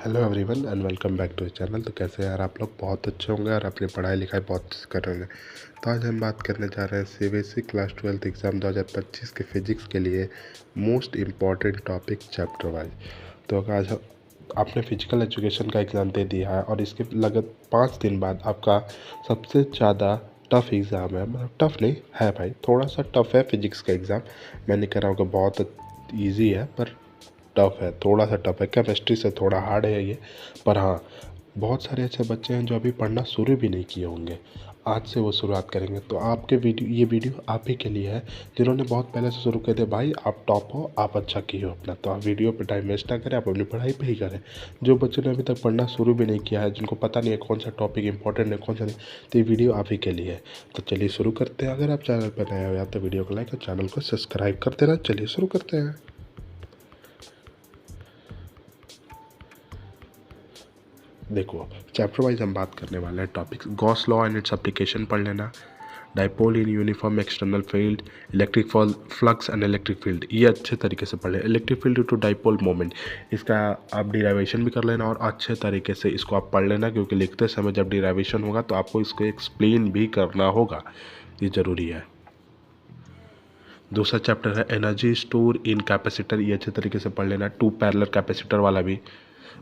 Hello everyone and welcome back to the channel. तो कैसे यार आप लोग बहुत अच्छे होंगे और अपनी पढ़ाई लिखाई बहुत अच्छी कर रहे होंगे। तो आज हम बात करने जा रहे हैं सीबीएसई क्लास 12 एग्ज़ाम 2025 के फिजिक्स के लिए most important topic chapter wise. तो आज आपने फिजिकल एजुकेशन का एग्ज़ाम दे दिया है और इसके लगभग 5 दिन बाद आपका सबसे ज़्यादा टफ़ एग्ज़ाम है। मतलब टफ़ नहीं है भाई, थोड़ा सा टफ़ है फिजिक्स का एग्ज़ाम। मैं नहीं कह रहा हूँ कि बहुत ईजी है, पर टफ़ है, थोड़ा सा टफ़ है। केमिस्ट्री से थोड़ा हार्ड है ये, पर हाँ बहुत सारे ऐसे बच्चे हैं जो अभी पढ़ना शुरू भी नहीं किए होंगे, आज से वो शुरुआत करेंगे। तो आपके ये वीडियो आप ही के लिए है जिन्होंने बहुत पहले से शुरू कर दिया। भाई आप टॉप हो, आप अच्छा किए हो अपना, तो आप वीडियो पे टाइम वेस्ट ना करें, आप अपनी पढ़ाई पे ही करें। जो बच्चों ने अभी तक पढ़ना शुरू भी नहीं किया है, जिनको पता नहीं है कौन सा टॉपिक इंपॉर्टेंट है कौन सा नहीं, तो ये वीडियो आप ही के लिए है। तो चलिए शुरू करते हैं। अगर आप चैनल पर नए हो या तो वीडियो को लाइक और चैनल को सब्सक्राइब कर देना। चलिए शुरू करते हैं। देखो, चैप्टर वाइज हम बात करने वाले हैं topics. Gauss law and its application पढ़ लेना, dipole in uniform external field, electric flux and electric field, ये अच्छे तरीके से पढ़ लें। Electric field due to dipole moment, इसका आप डिराइवेशन भी कर लेना और अच्छे तरीके से इसको आप पढ़ लेना, क्योंकि लिखते समय जब डिराइवेशन होगा तो आपको इसको एक्सप्लेन भी करना होगा, ये ज़रूरी है। दूसरा चैप्टर है एनर्जी स्टोर इन कैपेसिटर, ये अच्छे तरीके से पढ़ लेना, 2 पैरेलल कैपेसिटर वाला भी।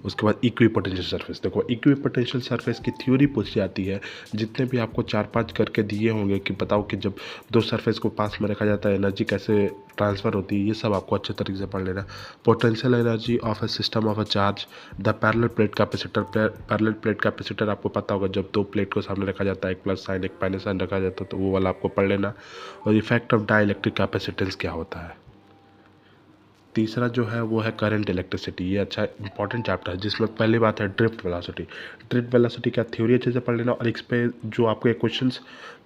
उसके बाद इक्विपोटेंशियल सरफेस। देखो, इक्विपोटेंशियल सरफेस की थ्योरी पूछी जाती है। जितने भी आपको 4-5 करके दिए होंगे कि बताओ कि जब दो सरफेस को पास में रखा जाता है एनर्जी कैसे ट्रांसफ़र होती है, ये सब आपको अच्छे तरीके से पढ़ लेना। Potential energy of a system of a charge, the parallel plate capacitor. Parallel plate capacitor आपको पता होगा, जब दो प्लेट को सामने रखा जाता है, एक प्लस साइन एक माइनस साइन रखा जाता है, तो वो वाला आपको पढ़ लेना। और effect of dielectric capacitance क्या होता है। तीसरा जो है वो है करंट इलेक्ट्रिसिटी, ये अच्छा इंपॉर्टेंट चैप्टर है, जिसमें पहली बात है ड्रिफ्ट वेलोसिटी। ड्रिफ्ट वेलोसिटी का थ्योरी अच्छे से पढ़ लेना, और इस पे जो आपके क्वेश्चंस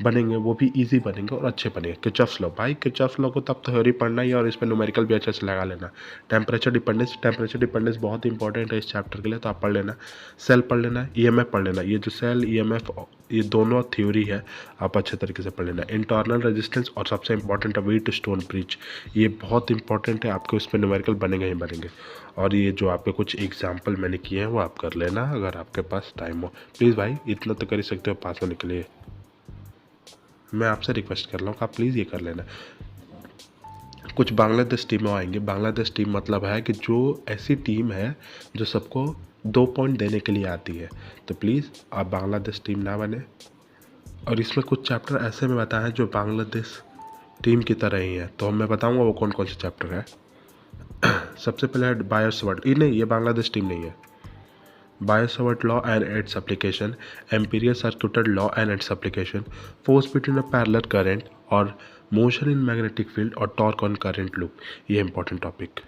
बनेंगे वो भी इजी बनेंगे और अच्छे बनेंगे। किरचॉफ्स लॉ, भाई किरचॉफ्स लॉ को तब थ्योरी पढ़ना ही है और इस पर न्यूमेरिकल भी अच्छे से लगा लेना। टेम्परेचर डिपेंडेंस बहुत इंपॉर्टेंट है इस चैप्टर के लिए, तो आप पढ़ लेना। सेल पढ़ लेना, ईएमएफ पढ़ लेना, ये जो सेल ईएमएफ ये दोनों थ्योरी है, आप अच्छे तरीके से पढ़ लेना। इंटरनल रेजिस्टेंस, और सबसे इंपॉर्टेंट है व्हीट स्टोन ब्रिज, ये बहुत इंपॉर्टेंट है, आपके उस पर न्यूमेरिकल बनेंगे ही बनेंगे। और ये जो आपके कुछ एग्जाम्पल मैंने किए हैं वो आप कर लेना अगर आपके पास टाइम हो। प्लीज़ भाई इतना तो कर ही सकते हो पास होने के लिए, मैं आपसे रिक्वेस्ट कर रहा हूँ आप प्लीज़ ये कर लेना। कुछ बांग्लादेश टीमें आएंगे। बांग्लादेश टीम मतलब है कि जो ऐसी टीम है जो सबको 2 पॉइंट देने के लिए आती है, तो प्लीज़ आप बांग्लादेश टीम ना बने। और इसमें कुछ चैप्टर ऐसे में बताएं जो बांग्लादेश टीम की तरह ही है, तो मैं बताऊंगा वो कौन कौन से चैप्टर है। सबसे पहले है बायोसवर्ट, ये नहीं, ये बांग्लादेश टीम नहीं है। Biot Savart law and its application, Ampere's circuital law and its application, force between a parallel current, और मोशन इन मैग्नेटिक फील्ड, और टॉर्क ऑन करंट लूप, ये important topic.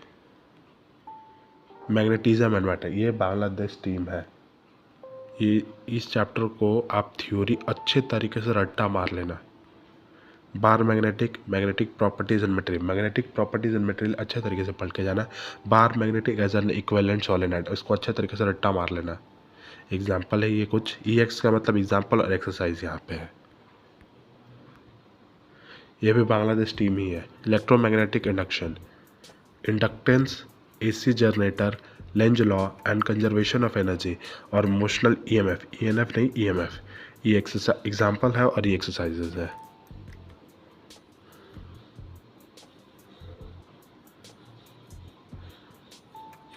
Magnetism and matter, ये बांग्लादेश टीम है। ये इस chapter को आप theory अच्छे तरीके से रट्टा मार लेना। Bar magnetic properties and material, magnetic properties and material अच्छे तरीके से पढ़ के जाना। Bar magnetic as an equivalent solenoid, इसको अच्छे तरीके से रट्टा मार लेना। एग्जाम्पल है ये कुछ, EX का मतलब एग्जाम्पल और एक्सरसाइज यहाँ पे है। ये भी बांग्लादेश टीम ही है। Electromagnetic induction, inductance, AC generator, Lenz law and conservation of energy, और मोशनल EMF, ENF नहीं EMF, ये एग्जाम्पल है और ये एक्सरसाइजेज है।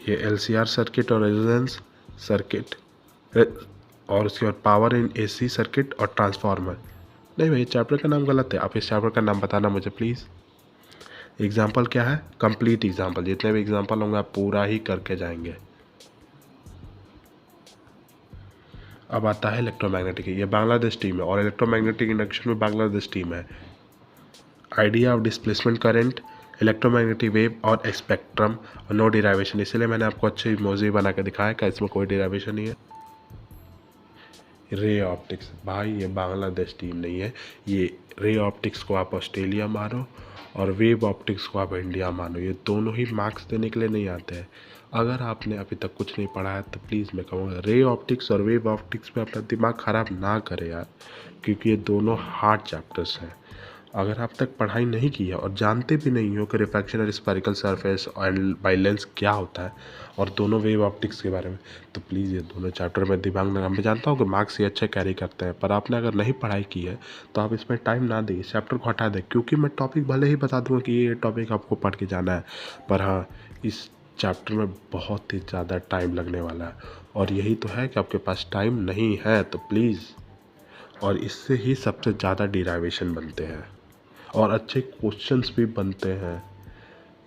ये LCR सर्किट और रेजोनेंस सर्किट, और उसके बाद पावर इन AC सर्किट और ट्रांसफार्मर। नहीं भाई, चैप्टर का नाम गलत है, आप इस चैप्टर का नाम बताना मुझे प्लीज़। एग्जाम्पल क्या है, कंप्लीट एग्जाम्पल, जितने भी एग्जाम्पल होंगे आप पूरा ही करके जाएंगे। अब आता है इलेक्ट्रोमैग्नेटिक, ये बांग्लादेश टीम है, और इलेक्ट्रोमैग्नेटिक इंडक्शन में बांग्लादेश टीम है। Idea of displacement current, electromagnetic wave और स्पेक्ट्रम, और नो डिराइवेशन, इसलिए मैंने आपको अच्छी इमोजी बना के दिखाया कि इसमें कोई डिराइवेशन नहीं है। रे ऑप्टिक्स, भाई ये बांग्लादेश टीम नहीं है, ये रे ऑप्टिक्स को आप ऑस्ट्रेलिया मानो और वेव ऑप्टिक्स को आप इंडिया मानो, ये दोनों ही मार्क्स देने के लिए नहीं आते हैं। अगर आपने अभी तक कुछ नहीं पढ़ा है तो प्लीज़ मैं कहूँगा रे ऑप्टिक्स और वेव ऑप्टिक्स में अपना दिमाग ख़राब ना करें यार, क्योंकि ये दोनों हार्ड चैप्टर्स हैं अगर आप तक पढ़ाई नहीं की है और जानते भी नहीं हो कि रिफ्रैक्शन और स्फेरिकल सरफेस एंड बाइलेंस क्या होता है और दोनों वेव ऑप्टिक्स के बारे में, तो प्लीज़ ये दोनों चैप्टर में दिमाग में, मैं जानता हूँ कि मार्क्स ये अच्छे कैरी करते हैं, पर आपने अगर नहीं पढ़ाई की है तो आप इसमें टाइम ना दें, इस चैप्टर को हटा दें। क्योंकि मैं टॉपिक भले ही बता दूँगा कि ये टॉपिक आपको पढ़ के जाना है, पर हाँ, इस चैप्टर में बहुत ही ज़्यादा टाइम लगने वाला है और यही तो है कि आपके पास टाइम नहीं है, तो प्लीज़। और इससे ही सबसे ज़्यादा डिराइवेशन बनते हैं और अच्छे क्वेश्चंस भी बनते हैं।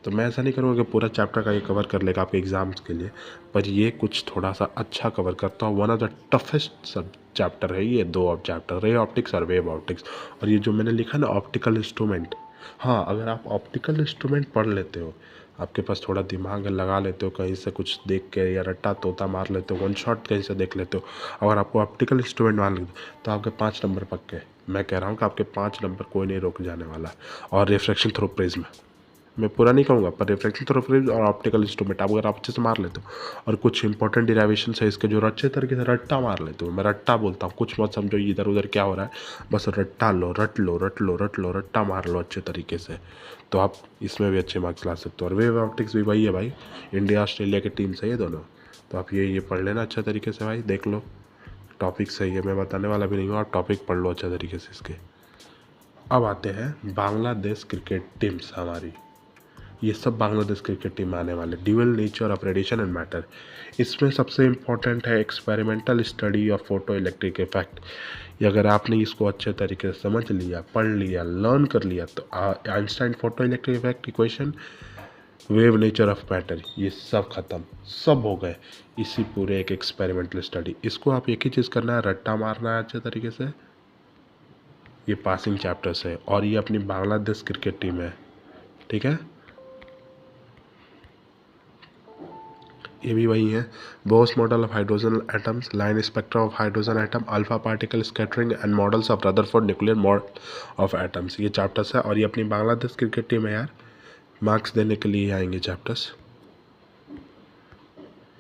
तो मैं ऐसा नहीं करूँगा कि पूरा चैप्टर का ये कवर कर लेगा आपके एग्ज़ाम्स के लिए, पर ये कुछ थोड़ा सा अच्छा कवर करता हूँ। वन ऑफ द टफेस्ट सब चैप्टर है ये, दो ऑफ चैप्टर, रे ऑप्टिक्स और वेव ऑप्टिक्स। और ये जो मैंने लिखा ना ऑप्टिकल इंस्ट्रूमेंट, हाँ, अगर आप ऑप्टिकल इंस्ट्रूमेंट पढ़ लेते हो, आपके पास थोड़ा दिमाग लगा लेते हो, कहीं से कुछ देख के या रट्टा तोता मार लेते हो, वन शॉट कहीं से देख लेते हो, अगर आपको ऑप्टिकल इंस्ट्रूमेंट मान लेते तो आपके 5 नंबर पक्के। मैं कह रहा हूँ कि आपके 5 नंबर कोई नहीं रोक जाने वाला। और रिफ्रैक्शन थ्रू प्रिज्म, मैं पूरा नहीं कहूँगा, पर रिफ्रैक्शन थ्रू प्रिज्म और ऑप्टिकल इंस्ट्रूमेंट आप अगर आप अच्छे से मार लेते हो और कुछ इंपॉर्टेंट डिराइवेशन है इसके जो अच्छे तरीके से रट्टा मार लेते हो, मैं रट्टा बोलता हूँ, कुछ मत समझो इधर उधर क्या हो रहा है, बस रट्टा लो, रट लो, रट लो, रट लो, रट्टा मार लो अच्छे तरीके से, तो आप इसमें भी अच्छे मार्क्स ला सकते हो। और वेव ऑप्टिक्स भी वही है भाई, इंडिया ऑस्ट्रेलिया की टीम से ये दोनों, तो आप ये पढ़ लेना अच्छे तरीके से भाई, देख लो टॉपिक सही है, मैं बताने वाला भी नहीं हूँ, आप टॉपिक पढ़ लो अच्छे तरीके से इसके। अब आते हैं बांग्लादेश क्रिकेट टीम्स हमारी, ये सब बांग्लादेश क्रिकेट टीम में आने वाले, dual nature of radiation and matter. इसमें सबसे इम्पोर्टेंट है experimental study of photo electric effect. ये अगर आपने इसको अच्छे तरीके से समझ लिया, पढ़ लिया, लर्न कर लिया, तो Einstein photo electric effect equation, wave nature of matter, ये सब खत्म, सब हो गए इसी पूरे एक एक्सपेरिमेंटल स्टडी। इसको आप एक ही चीज़ करना है, रट्टा मारना है अच्छे तरीके से। ये पासिंग चैप्टर्स है और ये अपनी बांग्लादेश क्रिकेट टीम है, ठीक है, ये भी वही है। Bose model of hydrogen atoms, line spectra of hydrogen atom, alpha particle scattering and models of Rutherford nuclear model of atoms, ये चैप्टर्स है। और ये अपनी बांग्लादेश क्रिकेट टीम है यार, मार्क्स देने के लिए आएंगे चैप्टर्स,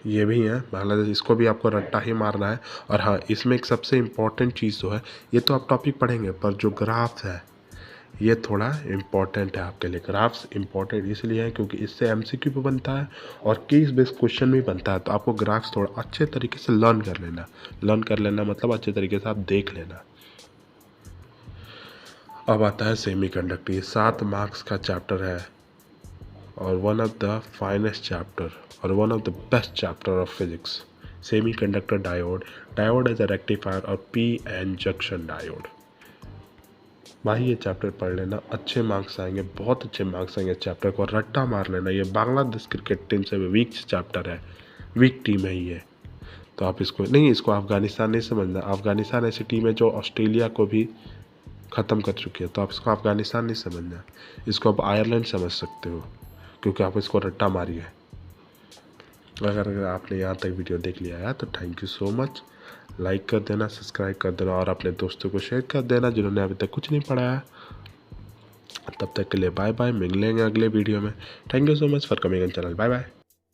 ये भी है बांग्लादेश, इसको भी आपको रट्टा ही मारना है। और हाँ, इसमें एक सबसे इम्पॉर्टेंट चीज़ जो है, ये तो आप टॉपिक पढ़ेंगे, पर जो ग्राफ्स है ये थोड़ा इम्पॉर्टेंट है आपके लिए। ग्राफ्स इम्पॉर्टेंट इसलिए है क्योंकि इससे एमसीक्यू भी बनता है और केस बेस्ड क्वेश्चन भी बनता है, तो आपको ग्राफ्स थोड़ा अच्छे तरीके से लर्न कर लेना मतलब अच्छे तरीके से आप देख लेना। अब आता है सेमीकंडक्टर, ये 7 मार्क्स का चैप्टर है और one of the finest chapter और one of the best chapter of physics. Semiconductor diode as a rectifier और पी एन जंक्शन डायोड, भाई ये चैप्टर पढ़ लेना, अच्छे मार्क्स आएंगे, बहुत अच्छे मार्क्स आएंगे चैप्टर को, रट्टा मार लेना। ये बांग्लादेश क्रिकेट टीम से वीक चैप्टर है, वीक टीम है ये, तो आप इसको नहीं, इसको अफगानिस्तान नहीं समझना। अफगानिस्तान ऐसी टीम है जो ऑस्ट्रेलिया को भी ख़त्म कर चुकी है, तो आप इसको अफगानिस्तान नहीं समझना, इसको आप आयरलैंड समझ सकते हो, क्योंकि आप इसको रट्टा मारी है। अगर आपने यहाँ तक वीडियो देख लिया है तो thank you so much, like कर देना, सब्सक्राइब कर देना और अपने दोस्तों को शेयर कर देना जिन्होंने अभी तक कुछ नहीं पढ़ा है। तब तक के लिए बाय बाय, मिलेंगे अगले वीडियो में। Thank you so much for coming on channel, bye bye.